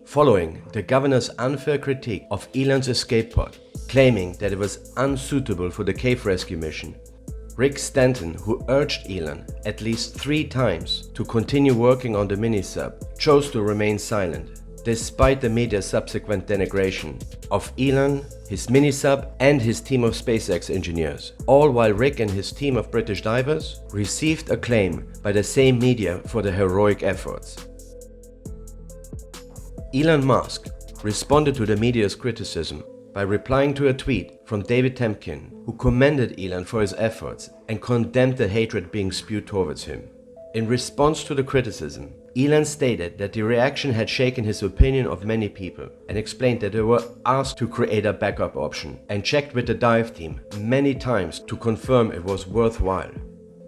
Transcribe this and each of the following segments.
Following the governor's unfair critique of Elon's escape pod, claiming that it was unsuitable for the cave rescue mission, Rick Stanton, who urged Elon at least 3 times to continue working on the mini-sub, chose to remain silent, despite the media's subsequent denigration of Elon, his mini-sub and his team of SpaceX engineers, all while Rick and his team of British divers received acclaim by the same media for their heroic efforts. Elon Musk responded to the media's criticism by replying to a tweet from David Temkin, who commended Elon for his efforts and condemned the hatred being spewed towards him. In response to the criticism, Elon stated that the reaction had shaken his opinion of many people and explained that they were asked to create a backup option and checked with the dive team many times to confirm it was worthwhile.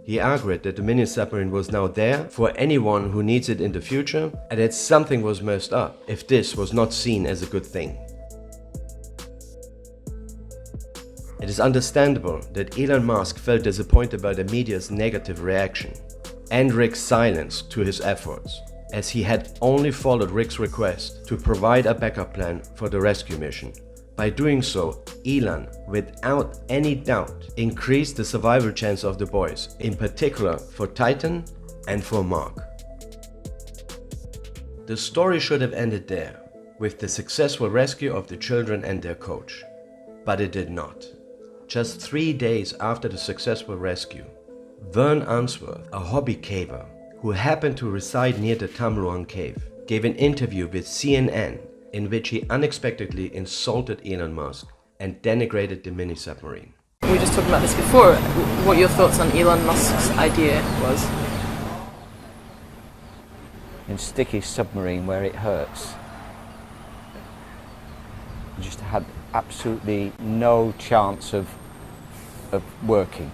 He argued that the mini-submarine was now there for anyone who needs it in the future and that something was messed up if this was not seen as a good thing. It is understandable that Elon Musk felt disappointed by the media's negative reaction and Rick's silence to his efforts, as he had only followed Rick's request to provide a backup plan for the rescue mission. By doing so, Elon, without any doubt, increased the survival chance of the boys, in particular for Titan and for Mark. The story should have ended there, with the successful rescue of the children and their coach. But it did not. Just 3 days after the successful rescue, Vern Unsworth, a hobby caver who happened to reside near the Tamluang cave, gave an interview with CNN in which he unexpectedly insulted Elon Musk and denigrated the mini-submarine. We were just talking about this before, what your thoughts on Elon Musk's idea was. And stick his submarine where it hurts. It just had absolutely no chance of working.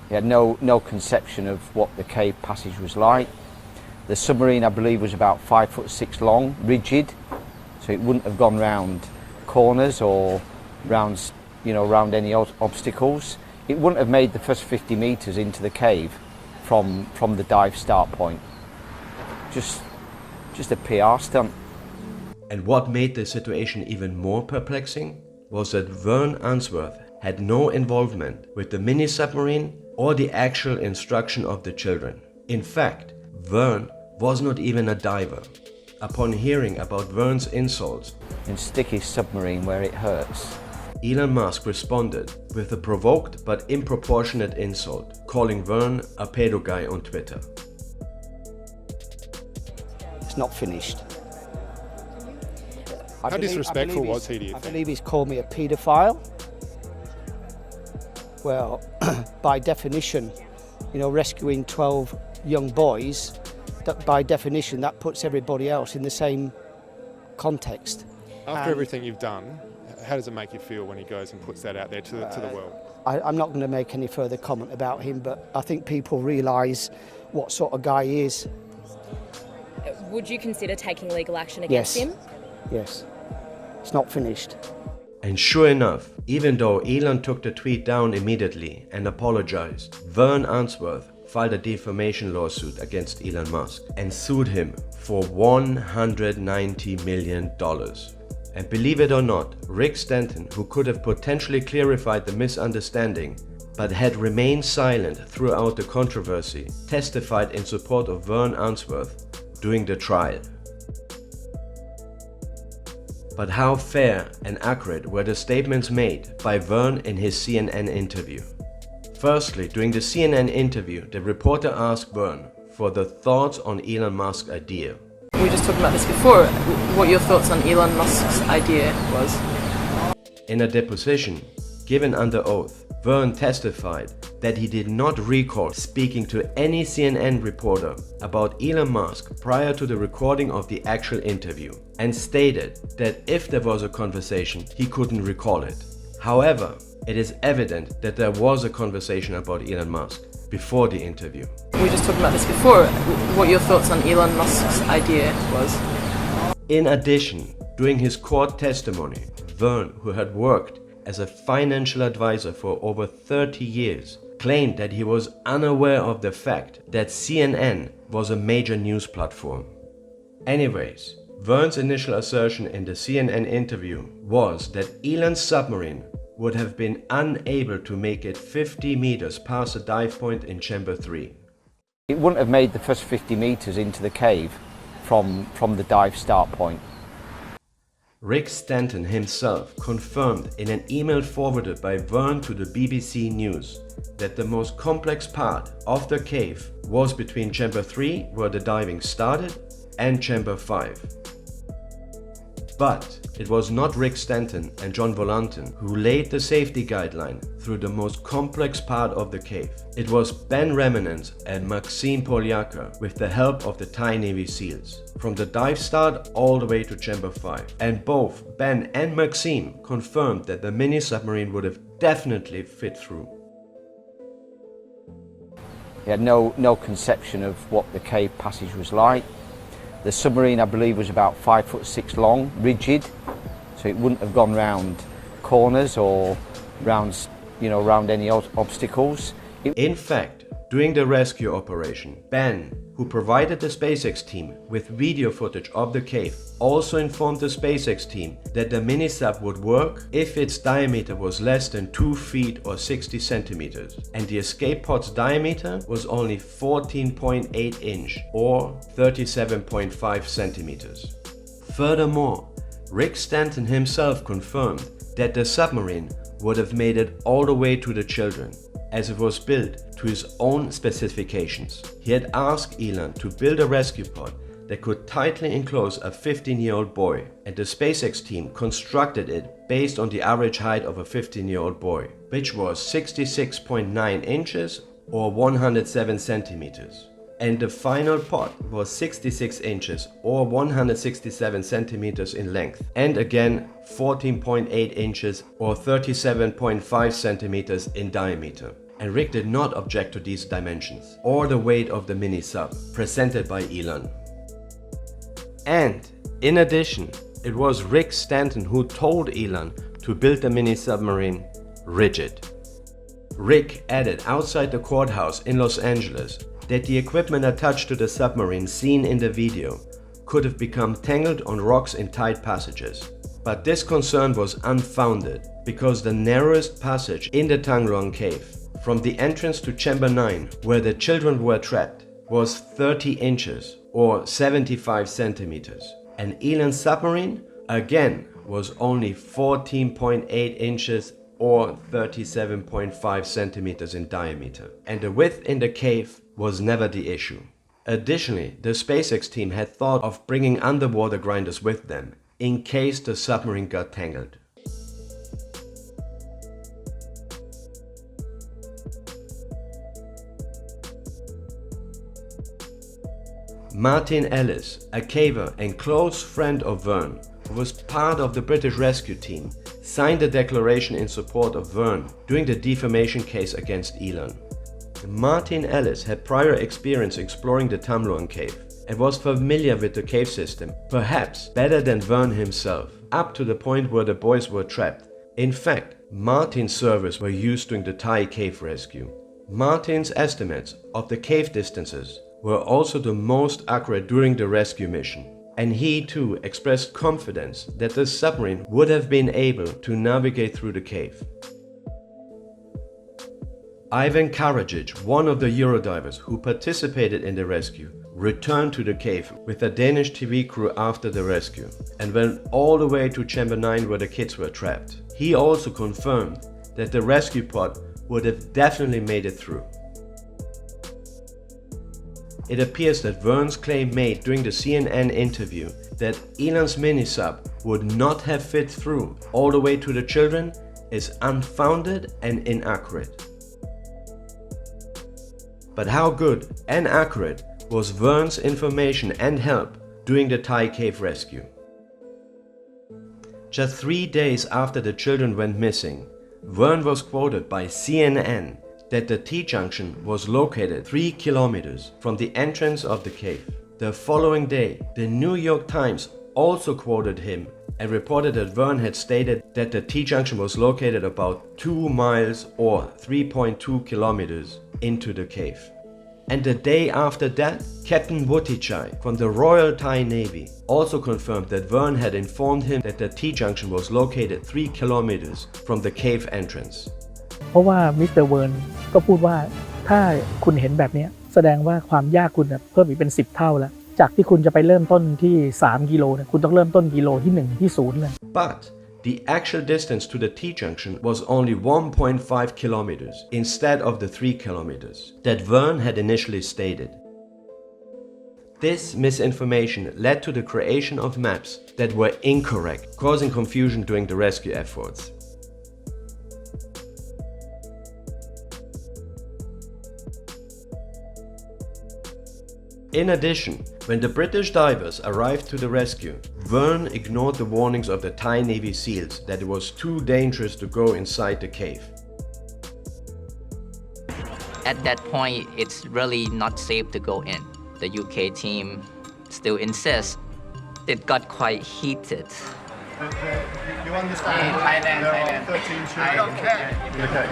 He had no conception of what the cave passage was like. The submarine, I believe, was about 5'6" long, rigid, so it wouldn't have gone round corners or round any obstacles. It wouldn't have made the first 50 metres into the cave from the dive start point. Just a PR stunt. And what made the situation even more perplexing was that Vern Unsworth had no involvement with the mini-submarine or the actual instruction of the children. In fact, Vern was not even a diver. Upon hearing about Vern's insults, and stick his submarine where it hurts, Elon Musk responded with a provoked but improportionate insult, calling Vern a pedo guy on Twitter. It's not finished. How disrespectful was he, do you think? I believe he's called me a paedophile. Well, by definition, rescuing 12 young boys, that by definition, that puts everybody else in the same context. After everything you've done, how does it make you feel when he goes and puts that out there to the world? I'm not going to make any further comment about him, but I think people realise what sort of guy he is. Would you consider taking legal action against him? Yes. It's not finished. And sure enough, even though Elon took the tweet down immediately and apologized, Vern Unsworth filed a defamation lawsuit against Elon Musk and sued him for $190 million. And believe it or not, Rick Stanton, who could have potentially clarified the misunderstanding but had remained silent throughout the controversy, testified in support of Vern Unsworth during the trial. But how fair and accurate were the statements made by Vern in his CNN interview? Firstly, during the CNN interview, the reporter asked Vern for the thoughts on Elon Musk's idea. We were just talking about this before, what your thoughts on Elon Musk's idea was. In a deposition given under oath, Vern testified that he did not recall speaking to any CNN reporter about Elon Musk prior to the recording of the actual interview, and stated that if there was a conversation, he couldn't recall it. However, it is evident that there was a conversation about Elon Musk before the interview. We were just talking about this before, what your thoughts on Elon Musk's idea was. In addition, during his court testimony, Vern, who had worked as a financial advisor for over 30 years, claimed that he was unaware of the fact that CNN was a major news platform. Anyways, Vern's initial assertion in the CNN interview was that Elon's submarine would have been unable to make it 50 meters past the dive point in Chamber 3. It wouldn't have made the first 50 metres into the cave from the dive start point. Rick Stanton himself confirmed in an email forwarded by Vern to the BBC News that the most complex part of the cave was between Chamber 3, where the diving started, and Chamber 5. But it was not Rick Stanton and John Volantin who laid the safety guideline through the most complex part of the cave. It was Ben Remanent and Maxime Polyaka with the help of the Thai Navy SEALs, from the dive start all the way to Chamber 5. And both Ben and Maxime confirmed that the mini-submarine would have definitely fit through. He had no conception of what the cave passage was like. The submarine, I believe, was about 5'6" long, rigid, so it wouldn't have gone round corners or round any obstacles. In fact, during the rescue operation, Ben, who provided the SpaceX team with video footage of the cave, also informed the SpaceX team that the mini-sub would work if its diameter was less than 2 feet or 60 centimeters, and the escape pod's diameter was only 14.8 inch or 37.5 centimeters. Furthermore, Rick Stanton himself confirmed that the submarine would have made it all the way to the children, as it was built to his own specifications. He had asked Elon to build a rescue pod that could tightly enclose a 15-year-old boy, and the SpaceX team constructed it based on the average height of a 15-year-old boy, which was 66.9 inches or 107 centimeters. And the final pod was 66 inches or 167 centimeters in length, and again 14.8 inches or 37.5 centimeters in diameter. And Rick did not object to these dimensions or the weight of the mini-sub presented by Elon. And in addition, it was Rick Stanton who told Elon to build the mini-submarine rigid. Rick added outside the courthouse in Los Angeles that the equipment attached to the submarine seen in the video could have become tangled on rocks in tight passages. But this concern was unfounded because the narrowest passage in the Tangluang cave, from the entrance to Chamber 9, where the children were trapped, was 30 inches or 75 centimeters. And Elon's submarine, again, was only 14.8 inches or 37.5 centimeters in diameter. And the width in the cave was never the issue. Additionally, the SpaceX team had thought of bringing underwater grinders with them in case the submarine got tangled. Martin Ellis, a caver and close friend of Vern, who was part of the British rescue team, signed a declaration in support of Vern during the defamation case against Elon. Martin Ellis had prior experience exploring the Tangluang cave and was familiar with the cave system, perhaps better than Vern himself, up to the point where the boys were trapped. In fact, Martin's servers were used during the Thai cave rescue. Martin's estimates of the cave distances were also the most accurate during the rescue mission, and he too expressed confidence that the submarine would have been able to navigate through the cave. Ivan Karadzic, one of the Eurodivers who participated in the rescue, returned to the cave with a Danish TV crew after the rescue and went all the way to Chamber 9 where the kids were trapped. He also confirmed that the rescue pod would have definitely made it through. It appears that Vern's claim made during the CNN interview that Elon's mini-sub would not have fit through all the way to the children is unfounded and inaccurate. But how good and accurate was Vern's information and help during the Thai cave rescue? Just 3 days after the children went missing, Vern was quoted by CNN that the T-junction was located 3 kilometers from the entrance of the cave. The following day, the New York Times also quoted him and reported that Vern had stated that the T-junction was located about 2 miles or 3.2 kilometers into the cave. And the day after that, Captain Wutichai from the Royal Thai Navy also confirmed that Vern had informed him that the T-junction was located 3 kilometers from the cave entrance. เพราะว่ามิสเตอร์เวิร์นก็พูดว่าถ้าคุณเห็นแบบนี้แสดงว่าความยากคุณเพิ่มอีกเป็น10 เท่าแล้วจากที่คุณจะไปเริ่มต้นที่3 กิโลคุณต้องเริ่มต้นกิโลที่1ที่0เลย But the actual distance to the T-junction was only 1.5 kilometers instead of the 3 kilometers that Vern had initially stated. This misinformation led to the creation of maps that were incorrect, causing confusion during the rescue efforts. In addition, when the British divers arrived to the rescue, Vern ignored the warnings of the Thai Navy SEALs that it was too dangerous to go inside the cave. At that point, it's really not safe to go in. The UK team still insists. It got quite heated. You understand? Thailand. 13 children. Okay.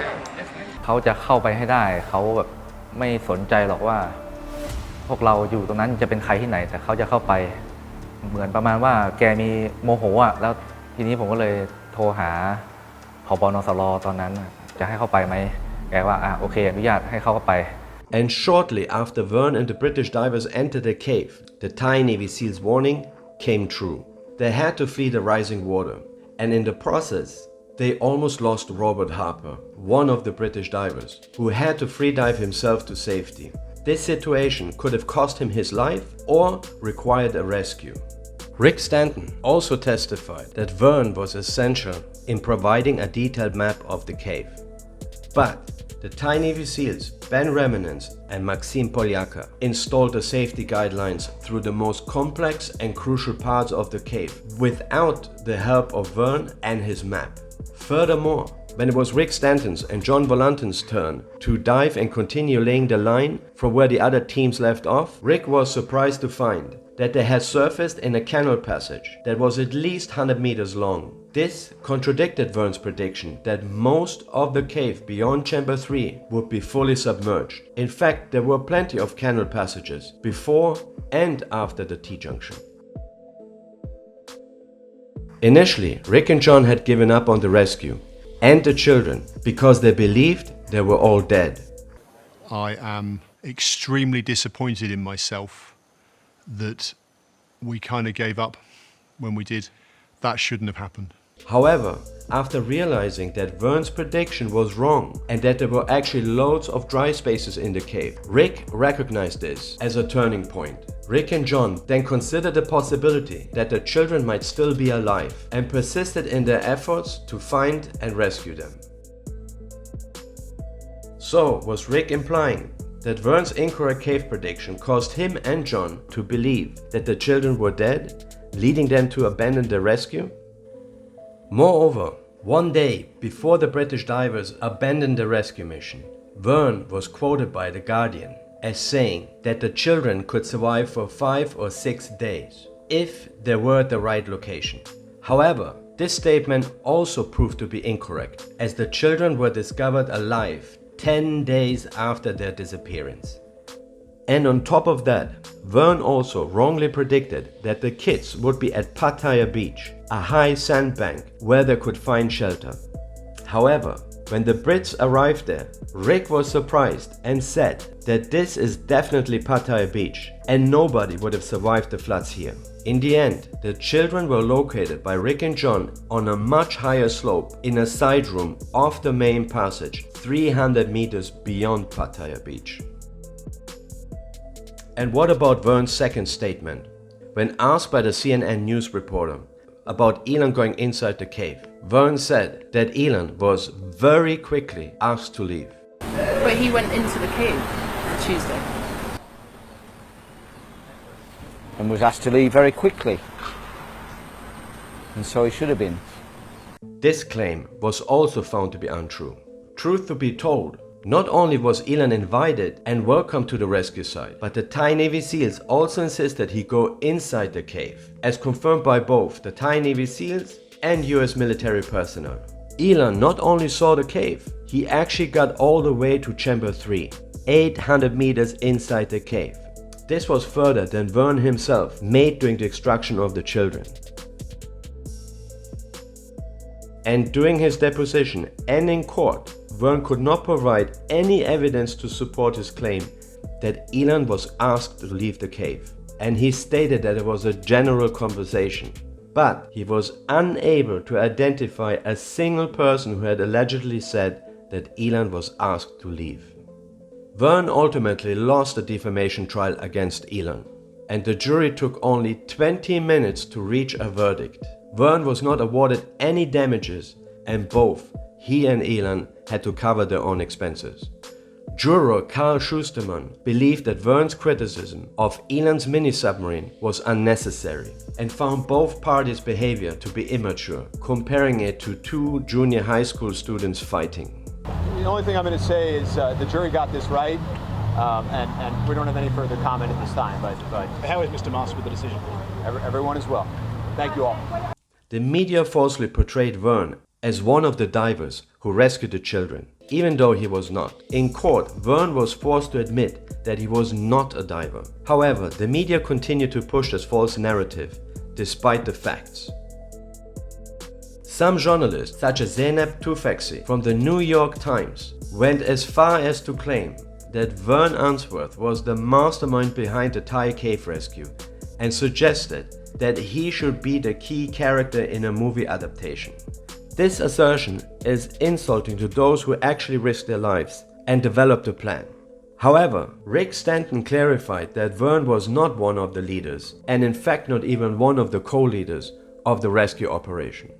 เขาจะเข้าไปให้ได้เขาแบบไม่สนใจหรอกว่าพวกเราอยู่ตรงนั้นจะเป็นใครที่ไหนแต่เขาจะเข้าไปเหมือนประมาณว่าแกมีโมโหแล้วทีนี้ผมก็เลยโทรหาผบ.นสร.ตอนนั้นจะให้เข้าไปไหมแกว่าโอเคอนุญาตให้เข้าไป And shortly after Vern and the British divers entered the cave, the Thai Navy SEALs' warning came true. They had to flee the rising water, and in the process, they almost lost Robert Harper, one of the British divers, who had to free dive himself to safety. This situation could have cost him his life or required a rescue. Rick Stanton also testified that Vern was essential in providing a detailed map of the cave. But the Thai Navy SEALs, Ben Reminence and Maxim Polyaka, installed the safety guidelines through the most complex and crucial parts of the cave without the help of Vern and his map. Furthermore, when it was Rick Stanton's and John Volanton's turn to dive and continue laying the line from where the other teams left off, Rick was surprised to find that they had surfaced in a canal passage that was at least 100 meters long. This contradicted Vern's prediction that most of the cave beyond Chamber 3 would be fully submerged. In fact, there were plenty of canal passages before and after the T-junction. Initially, Rick and John had given up on the rescue and the children because they believed they were all dead. I am extremely disappointed in myself that we kind of gave up when we did. That shouldn't have happened. However, after realizing that Vern's prediction was wrong and that there were actually loads of dry spaces in the cave, Rick recognized this as a turning point. Rick and John then considered the possibility that the children might still be alive and persisted in their efforts to find and rescue them. So, was Rick implying that Vern's incorrect cave prediction caused him and John to believe that the children were dead, leading them to abandon the rescue? Moreover, one day before the British divers abandoned the rescue mission, Vern was quoted by The Guardian as saying that the children could survive for 5 or 6 days if they were at the right location. However, this statement also proved to be incorrect, as the children were discovered alive 10 days after their disappearance. And on top of that, Vern also wrongly predicted that the kids would be at Pattaya Beach, a high sandbank where they could find shelter. However, when the Brits arrived there, Rick was surprised and said that this is definitely Pattaya Beach and nobody would have survived the floods here. In the end, the children were located by Rick and John on a much higher slope in a side room off the main passage, 300 meters beyond Pattaya Beach. And what about Vern's second statement? When asked by the CNN news reporter about Elon going inside the cave, Vern said that Elon was very quickly asked to leave. But he went into the cave on Tuesday. And was asked to leave very quickly. And so he should have been. This claim was also found to be untrue. Truth to be told, Not only was Elon invited and welcomed to the rescue site, but the Thai Navy SEALs also insisted he go inside the cave, as confirmed by both the Thai Navy SEALs and US military personnel. Elon not only saw the cave, he actually got all the way to Chamber 3, 800 meters inside the cave. This was further than Vern himself made during the extraction of the children. And during his deposition and in court, Vern could not provide any evidence to support his claim that Elon was asked to leave the cave. And he stated that it was a general conversation. But he was unable to identify a single person who had allegedly said that Elon was asked to leave. Vern ultimately lost the defamation trial against Elon, and the jury took only 20 minutes to reach a verdict. Vern was not awarded any damages, and both he and Elon had to cover their own expenses. Juror Carl Schusterman believed that Vern's criticism of Elon's mini-submarine was unnecessary and found both parties' behavior to be immature, comparing it to two junior high school students fighting. The only thing I'm going to say is the jury got this right, and we don't have any further comment at this time. But how is Mr. Musk with the decision? Everyone is well. Thank you all. The media falsely portrayed Vern as one of the divers who rescued the children, even though he was not. In court, Vern was forced to admit that he was not a diver. However, the media continued to push this false narrative, despite the facts. Some journalists, such as Zeynep Tufekci from the New York Times, went as far as to claim that Vern Unsworth was the mastermind behind the Thai cave rescue and suggested that he should be the key character in a movie adaptation. This assertion is insulting to those who actually risked their lives and developed a plan. However, Rick Stanton clarified that Vern was not one of the leaders, and in fact not even one of the co-leaders of the rescue operation.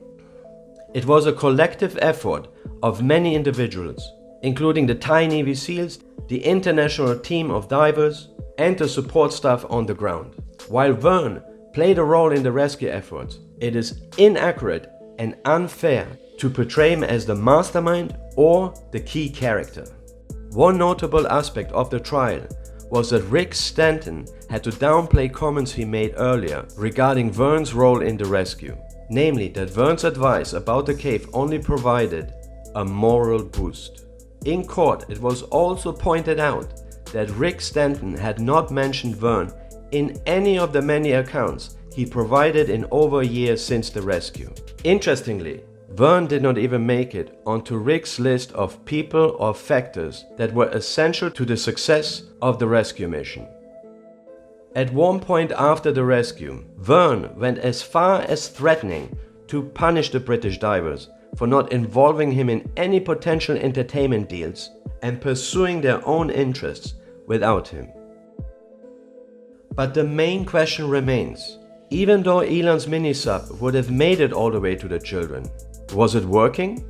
It was a collective effort of many individuals, including the Thai Navy SEALs, the international team of divers, and the support staff on the ground. While Vern played a role in the rescue efforts, it is inaccurate and unfair to portray him as the mastermind or the key character. One notable aspect of the trial was that Rick Stanton had to downplay comments he made earlier regarding Vern's role in the rescue, namely that Vern's advice about the cave only provided a moral boost. In court, it was also pointed out that Rick Stanton had not mentioned Vern in any of the many accounts he provided in over a year since the rescue. Interestingly, Vern did not even make it onto Rick's list of people or factors that were essential to the success of the rescue mission. At one point after the rescue, Vern went as far as threatening to punish the British divers for not involving him in any potential entertainment deals and pursuing their own interests without him. But the main question remains. Even though Elon's mini-sub would have made it all the way to the children, was it working?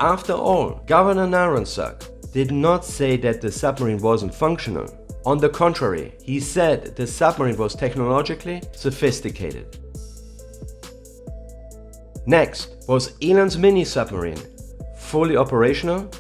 After all, Governor Naransak did not say that the submarine wasn't functional. On the contrary, he said the submarine was technologically sophisticated. Next, was Elon's mini-submarine fully operational?